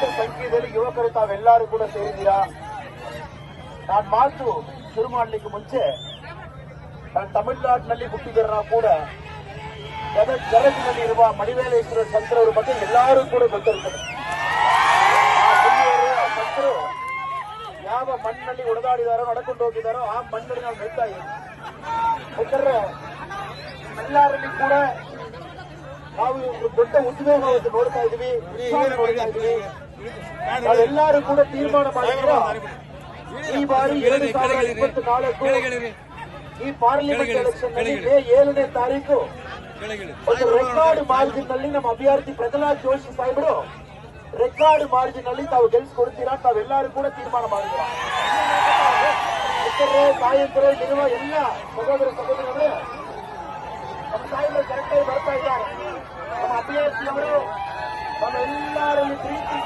ಲಕ್ಷಾಂತರ ಸಂಖ್ಯೆಯಲ್ಲಿ ಯುವಕರು ತಾವೆಲ್ಲರೂ ಕೂಡ ಸೇರಿದ್ದೀರಾ. ನಾನು ಮಾತು ಶುರು ಮಾಡಲಿಕ್ಕೆ ಮುಂಚೆ ನಾನು ತಮಿಳುನಾಡಿನಲ್ಲಿ ಹುಟ್ಟಿದರ ಕೂಡ ಗದಗಿನಲ್ಲಿ ಇರುವ ಮಡಿವೇಲೇಶ್ವರ ಸಂತರವರ ಬಗ್ಗೆ ಎಲ್ಲರೂ ಕೂಡ ಗೊತ್ತಿರುತ್ತದೆ. ಆ ಸಂತರು ಯಾವ ಮಣ್ಣಿನಲ್ಲಿ ಒಡೆದಾಡಿದಾರೋ ನಡ್ಕೊಂಡು ಹೋಗಿದಾರೋ ಆ ಮಣ್ಣಲ್ಲಿ ನಾವು ನಿಲ್ತಾ ಇದ್ದೀವಿ. ಯಾಕಂದ್ರೆ ಎಲ್ಲರಲ್ಲಿ ಕೂಡ ನಾವು ದೊಡ್ಡ ಉದ್ವೇಗವನ್ನು ನೋಡ್ತಾ ಇದೀವಿ, ನೋಡ್ತಾ ಇದೀವಿ. ನಾವೆಲ್ಲರೂ ಕೂಡ ತೀರ್ಮಾನ ಮಾಡಿದ್ರ ಈ ಬಾರಿ 2024 ಈ ಪಾರ್ಲಿಮೆಂಟ್ ಎಲೆಕ್ಷನ್ ನಲ್ಲಿ ಮೇ 7ನೇ ತಾರೀಕು ಒಂದು ರೆಕಾರ್ಡ್ ಮಾರ್ಜಿನ್ ನಲ್ಲಿ ನಮ್ಮ ಅಭ್ಯರ್ಥಿ ಪ್ರಹ್ಲಾದ್ ಜೋಶಿ ಸಾಹೇಬರು ರೆಕಾರ್ಡ್ ಮಾರ್ಜಿನ್ ನಲ್ಲಿ ತಾವು ಗೆಲ್ಸ್ಕೊಡ್ತೀರಾ ತಾವೆಲ್ಲರೂ ಕೂಡ ತೀರ್ಮಾನ ಮಾಡಿದ್ರ. ತಾಯಂತರು ಇರುವ ಎಲ್ಲ ಸಹೋದರ ಸಹೋದರರೇ ನಮ್ಮ ಸಾಹೇಬರು ಕರೆಕ್ಟಾಗಿ ಬರ್ತಾ ಇದ್ದಾರೆ. ನಮ್ಮ ಅಭ್ಯರ್ಥಿಯವರು ನಮ್ಮೆಲ್ಲರಲ್ಲಿ ಪ್ರೀತಿ